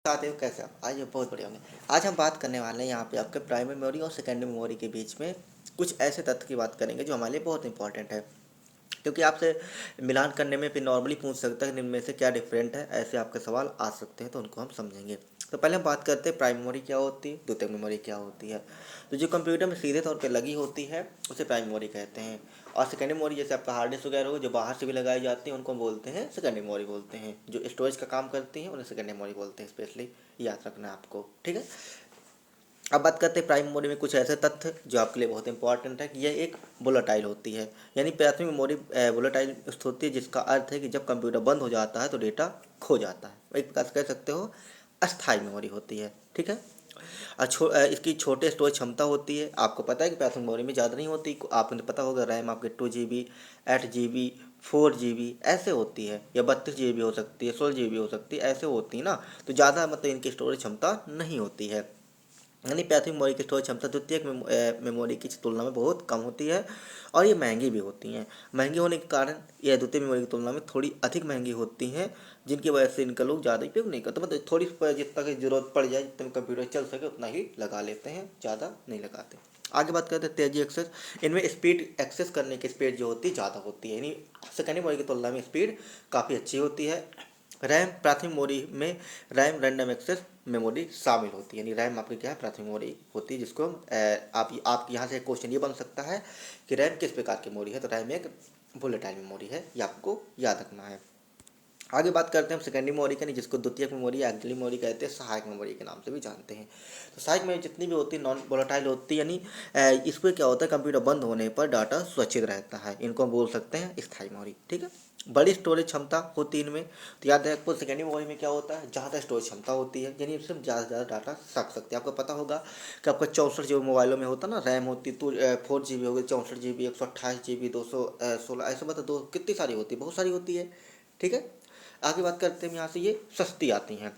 चाहते हो कैसे आप आज बहुत बढ़िया होंगे। आज हम बात करने वाले हैं यहाँ पे आपके प्राइमरी मेमोरी और सेकेंडरी मेमोरी के बीच में कुछ ऐसे तथ्य की बात करेंगे जो हमारे लिए बहुत इंपॉर्टेंट है, क्योंकि आपसे मिलान करने में फिर नॉर्मली पूछ सकता है कि इनमें से क्या डिफरेंट है, ऐसे आपके सवाल आ सकते हैं, तो उनको हम समझेंगे। तो पहले हम बात करते हैं प्राइमरी मेमोरी क्या होती है, द्वितीयक मेमोरी क्या होती है। तो जो कंप्यूटर में सीधे तौर पे लगी होती है उसे प्राइमरी मेमोरी कहते हैं, और सेकेंडरी मेमोरी जैसे आपका हार्ड डिस्क वगैरह हो जो बाहर से भी लगाई जाती है उनको हम बोलते हैं सेकेंडरी मेमोरी बोलते हैं। जो स्टोरेज का काम करती हैं उन्हें सेकेंडरी मेमोरी बोलते हैं, स्पेशली याद रखना है आपको, ठीक है। अब बात करते हैं प्राइमरी मेमोरी में कुछ ऐसे तथ्य जो आपके लिए बहुत इंपॉर्टेंट है कि यह एक वोलेटाइल होती है, यानी प्राथमिक मेमोरी वोलेटाइल होती है, जिसका अर्थ है कि जब कंप्यूटर बंद हो जाता है तो डेटा खो जाता है। एक प्रकार से कह सकते हो अस्थायी मेमोरी होती है, ठीक है। इसकी छोटे स्टोरेज क्षमता होती है। आपको पता है कि प्राथमिक मेमोरी में ज़्यादा नहीं होती, आपको पता होगा रैम आपके 2 GB, 8 GB, 4 GB ऐसे होती है, या 32 GB हो सकती है, 16 GB हो सकती है, ऐसे होती है ना। तो ज़्यादा मतलब इनकी स्टोरेज क्षमता नहीं होती है, यानी प्राथमिक मेमोरी की स्टोरेज क्षमता द्वितीयक मेमोरी की तुलना में बहुत कम होती है, और ये महंगी भी होती हैं। महंगी होने के कारण यह द्वितीय मेमोरी की तुलना में थोड़ी अधिक महंगी होती हैं, जिनकी वजह से इनका लोग ज़्यादा उपयोग नहीं करते। मतलब थोड़ी जितना की जरूरत पड़ जाए, जितना कंप्यूटर चल सके उतना ही लगा लेते हैं, ज़्यादा नहीं लगाते। आगे बात करते हैं तेजी एक्सेस। इनमें स्पीड एक्सेस करने की स्पीड जो होती है ज़्यादा होती है, यानी सेकेंडरी मेमोरी की तुलना में स्पीड काफ़ी अच्छी होती है। रैम प्राथमिक मेमोरी में रैम रैंडम एक्सेस मेमोरी शामिल होती है, यानी रैम आपकी क्या है, प्राथमिक मेमोरी होती है, जिसको आप यहाँ से क्वेश्चन ये बन सकता है कि रैम किस प्रकार की मेमोरी है। तो रैम एक वोलेटाइल मेमोरी है, ये आपको याद रखना है। आगे बात करते हैं हम सेकेंडरी मेमोरी का, नहीं जिसको द्वितीयक मेमोरी या एक्सिलरी मेमोरी कहते हैं, सहायक मेमोरी के नाम से भी जानते हैं। तो सहायक मेमोरी जितनी भी होती है नॉन वोलेटाइल होती है, यानी इस पर क्या होता है, कंप्यूटर बंद होने पर डाटा सुरक्षित रहता है, इनको हम बोल सकते हैं स्थायी मेमोरी, ठीक है। बड़ी स्टोरेज क्षमता होती है इनमें। तो याद रखो सेकेंडरी मेमोरी में क्या होता है, ज़्यादा स्टोरेज क्षमता होती है, यानी इसमें ज़्यादा से ज़्यादा डाटा रख सकते हैं। आपको पता होगा कि आपका 64 GB मोबाइलों में होता है ना, रैम होती है, तो 4 GB हो गई, 64 GB, 128 GB, 216, ऐसे मतलब दो कितनी सारी होती है, बहुत सारी होती है, ठीक है। आगे बात करते हैं यहाँ से, ये सस्ती आती हैं,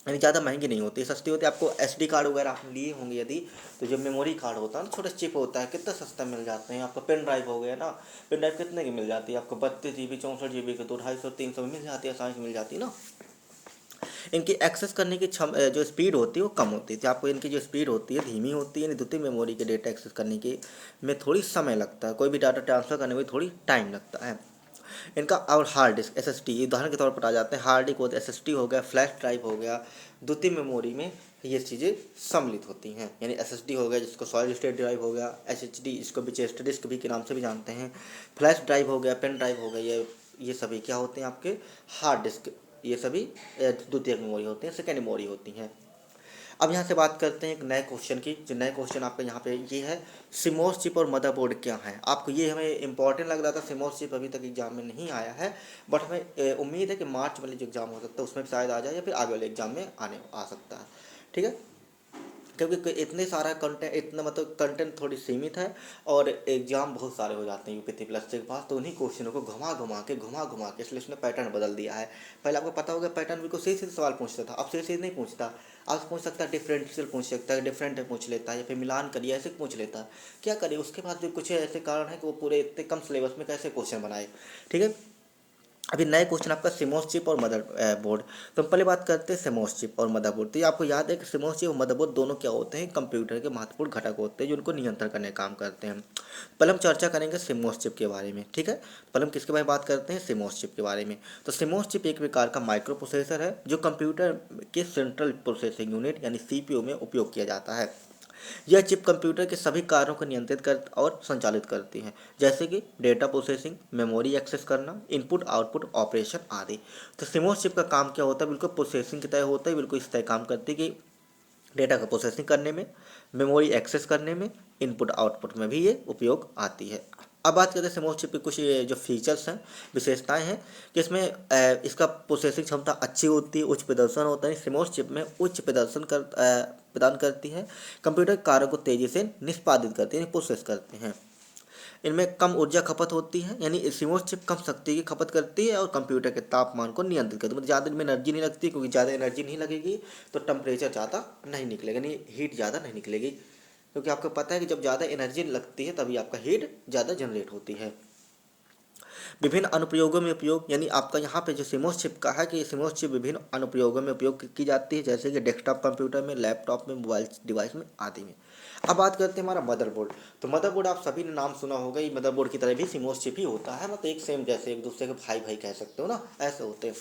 यानी ज़्यादा महंगी नहीं होती, सस्ती होती है। आपको SD कार्ड वगैरह आपने लिए होंगे यदि, तो जो मेमोरी कार्ड होता है ना, छोटा चिप होता है, कितना सस्ता मिल जाते हैं। आपका पेन ड्राइव हो गया ना, पेन ड्राइव कितने की मिल जाती है आपको, 32 GB, 64 GB के, 250-300 में मिल जाती है, आसानी से मिल जाती है ना। इनकी एक्सेस करने की जो स्पीड होती है वो कम होती है। आपको इनकी जो स्पीड होती है धीमी होती है, यानी द्वितीय मेमोरी के डेटा एक्सेस करने के में थोड़ी समय लगता है, कोई भी डाटा ट्रांसफर करने में थोड़ी टाइम लगता है इनका। और हार्ड डिस्क SSD उदाहरण के तौर पर आ जाते हैं, हार्ड डिस्क होता है, SSD हो गया, फ्लैश ड्राइव हो गया, द्वितीय मेमोरी में ये चीज़ें सम्मिलित होती हैं। यानी SSD हो गया, जिसको सॉलिड स्टेट ड्राइव हो गया, HDD जिसको भी चेस्ट डिस्क भी के नाम से भी जानते हैं, फ्लैश ड्राइव हो गया, पेन ड्राइव हो गया, ये सभी क्या होते हैं आपके हार्ड डिस्क, ये सभी द्वितीयक मेमोरी होती हैं, सेकेंड मेमोरी होती हैं। अब यहाँ से बात करते हैं एक नए क्वेश्चन की, जो नए क्वेश्चन आपके यहाँ पे ये है, सिमोस चिप और मदरबोर्ड क्या है। आपको ये हमें इंपॉर्टेंट लग रहा था, सिमोस चिप अभी तक एग्जाम में नहीं आया है, बट हमें उम्मीद है कि मार्च वाले जो एग्जाम हो सकता है उसमें शायद आ जाए, या फिर आगे वाले एग्जाम में आ सकता है, ठीक है। क्योंकि इतने सारा कंटेंट, इतना मतलब कंटेंट थोड़ी सीमित है, और एग्जाम बहुत सारे हो जाते हैं UPSC प्लस के पास, तो उन्हीं क्वेश्चनों को घुमा घुमा के इसलिए उसने पैटर्न बदल दिया है। पहले आपको पता होगा पैटर्न बिल्कुल सीधे सीधे सवाल पूछता था, अब सीधे सीधे नहीं पूछता। आप पूछ सकता है डिफरेंशियल, पूछ सकता है डिफरेंट पूछ लेता है, या फिर मिलान करिए ऐसे पूछ लेता है। क्या करिए, उसके पास भी कुछ ऐसे कारण है कि वो पूरे इतने कम सिलेबस में कैसे क्वेश्चन बनाए, ठीक है। अभी नए क्वेश्चन आपका सिमोस चिप और मदर बोर्ड। तो हम पहले बात करते हैं सिमोस चिप और मदरबोर्ड। तो ये आपको याद है कि सिमोस चिप और मदरबोर्ड दोनों क्या होते हैं, कंप्यूटर के महत्वपूर्ण घटक होते हैं जो उनको नियंत्रण करने का काम करते हैं। पहले हम चर्चा करेंगे सिमोस चिप के बारे में, ठीक है। पहले हम किसके बारे में बात करते हैं, सिमोस चिप के बारे में। तो सिमोस चिप एक प्रकार का माइक्रो प्रोसेसर है जो कंप्यूटर के सेंट्रल प्रोसेसिंग यूनिट यानी CPU में उपयोग किया जाता है। यह चिप कंप्यूटर के सभी कार्यों को नियंत्रित कर और संचालित करती हैं, जैसे कि डेटा प्रोसेसिंग, मेमोरी एक्सेस करना, इनपुट आउटपुट ऑपरेशन आदि। तो सिमोस चिप का काम क्या होता है, बिल्कुल प्रोसेसिंग की तरह होता है, बिल्कुल इस तरह काम करती है कि डेटा का प्रोसेसिंग करने में, मेमोरी एक्सेस करने में, इनपुट आउटपुट में भी ये उपयोग आती है। अब बात करते हैं सिमोस चिप के कुछ ये जो फीचर्स हैं, विशेषताएं हैं, कि इसमें इसका प्रोसेसिंग क्षमता अच्छी होती है, उच्च प्रदर्शन होता है। सिमोस चिप में उच्च प्रदर्शन प्रदान करती है, कंप्यूटर कार्यों को तेज़ी से निष्पादित करती है, यानी प्रोसेस करते हैं। इनमें कम ऊर्जा खपत होती है, यानी सिमोस चिप कम शक्ति की खपत करती है और कंप्यूटर के तापमान को नियंत्रित करती है। मतलब ज़्यादा इनमें एनर्जी नहीं लगती, क्योंकि ज़्यादा एनर्जी नहीं लगेगी तो टेम्परेचर ज़्यादा नहीं निकलेगा, यानी हीट ज़्यादा नहीं निकलेगी। क्योंकि आपको पता है कि जब ज़्यादा एनर्जी लगती है तभी आपका हीट ज़्यादा जनरेट होती है। विभिन्न अनुप्रयोगों में उपयोग, यानी आपका यहाँ पे जो सिमोस चिप का है कि सिमोस चिप विभिन्न अनुप्रयोगों में उपयोग की जाती है, जैसे कि डेस्कटॉप कंप्यूटर में, लैपटॉप में, मोबाइल डिवाइस में आदि में। अब बात करते हैं हमारा मदरबोर्ड। तो मदरबोर्ड आप सभी ने नाम सुना होगा, ये मदरबोर्ड की तरह भी सिमोस चिप ही होता है, मतलब एक सेम जैसे एक दूसरे के भाई भाई कह सकते हो ना, ऐसे होते हैं।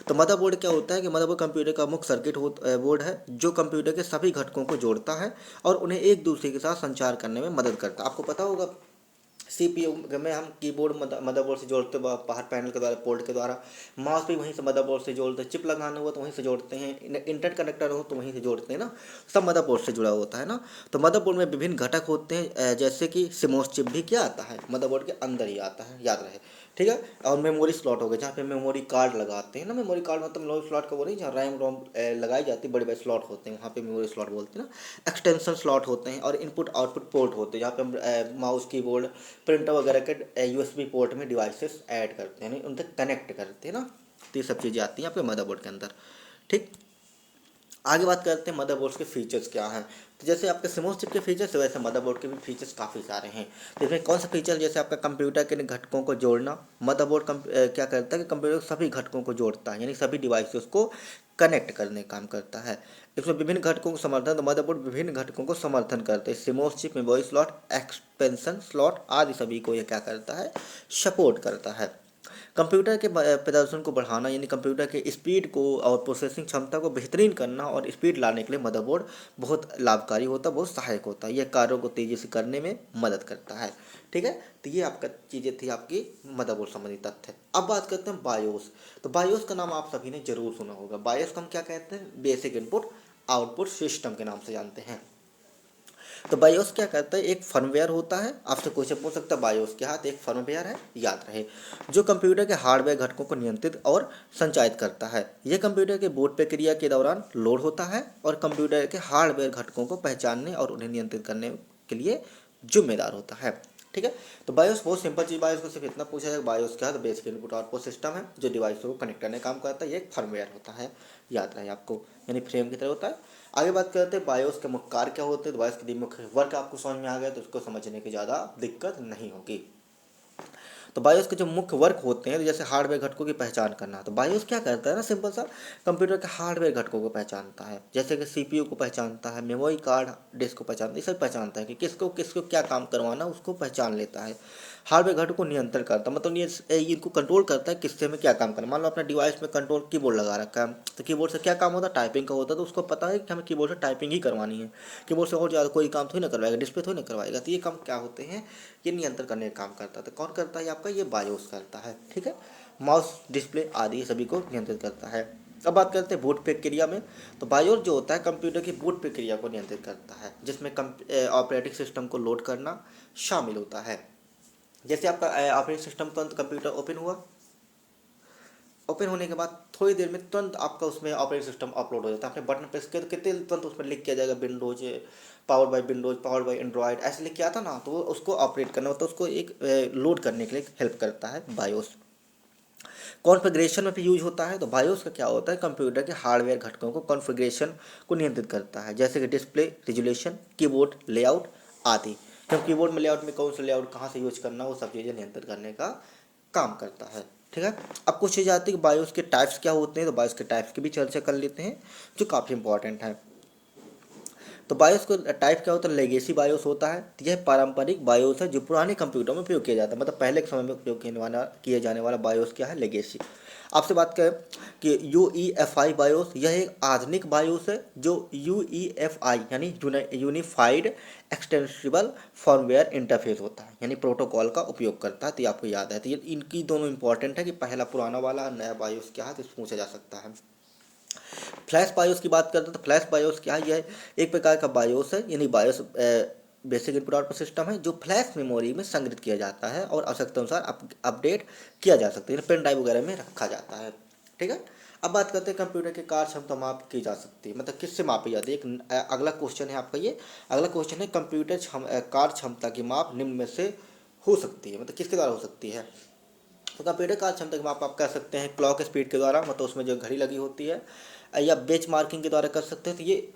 तो मदरबोर्ड क्या होता है कि मदरबोर्ड कंप्यूटर का मुख्य सर्किट बोर्ड है जो कंप्यूटर के सभी घटकों को जोड़ता है और उन्हें एक दूसरे के साथ संचार करने में मदद करता है। आपको पता होगा सीपीयू में हम कीबोर्ड मदरबोर्ड से जोड़ते हैं बाहर पैनल के द्वारा, पोर्ट के द्वारा, माउस भी वहीं से मदरबोर्ड से जोड़ते हैं, चिप लगाना हुआ तो वहीं से जोड़ते हैं, इंटरनेट कनेक्टर हो तो वहीं से जोड़ते हैं ना, सब मदरबोर्ड से जुड़ा होता है ना। तो मदरबोर्ड में विभिन्न घटक होते हैं, जैसे कि सिमोस चिप भी क्या आता है, मदरबोर्ड के अंदर ही आता है, याद रहे, ठीक है। और मेमोरी स्लॉट हो गए, जहाँ पे मेमोरी कार्ड लगाते हैं ना, मेमोरी कार्ड मतलब मेमोरी स्लॉट का वो नहीं, जहाँ रैम रोम लगाई जाती है, बड़े बड़े स्लॉट होते हैं, वहाँ पे मेमोरी स्लॉट बोलते हैं ना। एक्सटेंशन स्लॉट होते हैं और इनपुट आउटपुट पोर्ट होते हैं, जहाँ पे हम माउस कीबोर्ड प्रिंटर वगैरह के यूएसबी पोर्ट में डिवाइसेस ऐड करते हैं, यानी उनसे कनेक्ट करते हैं ना। तो ये सब चीज़ें आती हैं आपके मदरबोर्ड के अंदर, ठीक। आगे बात करते हैं मदरबोर्ड्स के फीचर्स क्या हैं। तो जैसे आपके सिमोस चिप के फीचर्स है, वैसे मदरबोर्ड के भी फीचर्स काफ़ी सारे हैं। तो इसमें कौन सा फीचर, जैसे आपका कंप्यूटर के घटकों को जोड़ना, मदरबोर्ड क्या करता है कि कंप्यूटर के सभी घटकों को जोड़ता है, यानी सभी डिवाइसेस को कनेक्ट करने का काम करता है। इसमें विभिन्न घटकों को समर्थन, तो मदरबोर्ड विभिन्न घटकों को समर्थन करते हैं, CMOS chip, memory slot, expansion slot आदि सभी को यह क्या करता है, सपोर्ट करता है। कंप्यूटर के प्रदर्शन को बढ़ाना, यानी कंप्यूटर के स्पीड को और प्रोसेसिंग क्षमता को बेहतरीन करना और स्पीड लाने के लिए मदरबोर्ड बहुत लाभकारी होता है, बहुत सहायक होता है, यह कार्यों को तेज़ी से करने में मदद करता है, ठीक है। तो ये आपका चीज़ें थी आपकी मदरबोर्ड संबंधी तथ्य। अब बात करते हैं बायोस। तो बायोस का नाम आप सभी ने जरूर सुना होगा। बायोस को हम क्या कहते हैं, बेसिक इनपुट आउटपुट सिस्टम के नाम से जानते हैं। तो बायोस क्या करता है, एक फर्मवेयर होता है, आपसे क्वेश्चन पूछ सकता है बायोस क्या है, तो एक फर्मवेयर है, याद रहे, जो कंप्यूटर के हार्डवेयर घटकों को नियंत्रित और संचालित करता है। यह कंप्यूटर के बूट प्रक्रिया के दौरान लोड होता है और कंप्यूटर के हार्डवेयर घटकों को पहचानने और उन्हें नियंत्रित करने के लिए जिम्मेदार होता है, ठीक है। तो बायोस बहुत सिंपल चीज़, बायोस को सिर्फ इतना पूछा जाएगा बायोस क्या है, तो बेसिक इनपुट आउटपुट सिस्टम है जो डिवाइस को कनेक्ट करने का काम करता है, ये एक फर्मवेयर होता है, याद रहे आपको, यानी फ्रेम की तरह होता है। आगे बात करते हैं बायोस के मुख्य कार्य क्या होते हैं। तो बायोस के मुख्य वर्क आपको समझ में आ गया तो उसको समझने की ज़्यादा दिक्कत नहीं होगी। तो बायोस के जो मुख्य वर्क होते हैं, तो जैसे हार्डवेयर घटकों की पहचान करना, तो बायोस क्या करता है ना, सिंपल सा, कंप्यूटर के हार्डवेयर घटकों को पहचानता है, जैसे कि सीपीयू को पहचानता है, मेमोरी कार्ड डिस्क को पहचानता है, ये सब पहचानता है कि किसको किसको क्या काम करवाना उसको पहचान लेता है। हार्डवेयर घटकों को नियंत्रण करता है, मतलब ये इनको कंट्रोल करता है किससे में क्या काम करना। मान लो अपने डिवाइस में कंट्रोल कीबोर्ड लगा रखा है, तो कीबोर्ड से क्या काम होता है, टाइपिंग का होता है, तो उसको पता है कि हमें कीबोर्ड से टाइपिंग ही करवानी है, कीबोर्ड से और ज़्यादा कोई काम थोड़ी ना करवाएगा, डिस्प्ले थोड़ी ना करवाएगा। तो ये काम क्या होते हैं, ये नियंत्रण करने का काम करता है। तो कौन करता है आपका, ये बायोस करता है, ठीक है। माउस डिस्प्ले आदि सभी को नियंत्रित करता है। अब बात करते हैं बूट प्रक्रिया में। तो बायोस जो होता है कंप्यूटर की बूट प्रक्रिया को नियंत्रित करता है, जिसमें ऑपरेटिंग सिस्टम को लोड करना शामिल होता है। जैसे आपका ऑपरेटिंग सिस्टम तुरंत कंप्यूटर ओपन हुआ, ओपन होने के बाद थोड़ी देर में तुरंत आपका उसमें ऑपरेटिंग सिस्टम अपलोड हो जाता है। आपने बटन प्रेस किया तो कितने तुरंत उसमें लिख किया जाएगा Windows powered by Windows, powered by Android, ऐसे लिख के आता ना, तो वो उसको ऑपरेट करना होता है, उसको एक लोड करने के लिए हेल्प करता है बायोस। कॉन्फ़िगरेशन में भी यूज होता है। तो बायोस का क्या होता है, कंप्यूटर के हार्डवेयर घटकों को कॉन्फ़िगरेशन को नियंत्रित करता है, जैसे कि डिस्प्ले रिजोल्यूशन, कीबोर्ड लेआउट आदि। जब कीबोर्ड में लेआउट में कौन सा लेआउट कहाँ से यूज करना, वो सब चीज़ें नियंत्रित करने का काम करता है, ठीक है। अब कुछ चीज़ें आती है कि बायोस के टाइप्स क्या होते हैं। तो बायोस के टाइप्स की भी चर्चा कर लेते हैं, जो काफ़ी इंपॉर्टेंट है। तो बायोस को टाइप क्या होता है, लेगेसी बायोस होता है। तो यह पारंपरिक बायोस है जो पुराने कंप्यूटर में उपयोग किया जाता है, मतलब पहले के समय में उपयोग किए जाने वाला बायोस क्या है, लेगेसी। आपसे बात करें कि UEFI बायोस, यह एक आधुनिक बायोस है जो UEFI यानी यूनिफाइड एक्सटेंसिबल फर्मवेयर इंटरफेस होता है, यानी प्रोटोकॉल का उपयोग करता है। तो ये आपको याद है, तो ये इनकी दोनों इंपॉर्टेंट है कि पहला पुराना वाला नया बायोस क्या है, तो पूछा जा सकता है। फ्लैश बायोस की बात करते हैं तो फ्लैश बायोस क्या है, यह एक प्रकार का बायोस है, यानी BIOS basic input output system है जो फ्लैश मेमोरी में संग्रहित किया जाता है और आवश्यकता अनुसार अपडेट किया जा सकता है, पेन ड्राइव वगैरह में रखा जाता है, ठीक है। अब बात करते हैं कंप्यूटर की कार्य क्षमता माप की जा सकती है, मतलब किससे मापी जाती है। एक अगला क्वेश्चन है आपका, ये अगला क्वेश्चन है कंप्यूटर कार्य क्षमता की माप निम्न में से हो सकती है, मतलब किसके द्वारा हो सकती है। तो कंप्यूटर कार्य क्षमता की माप आप कह सकते हैं क्लॉक स्पीड के द्वारा, मतलब उसमें जो घड़ी लगी होती है, या बेंच मार्किंग के द्वारा कर सकते हैं। तो ये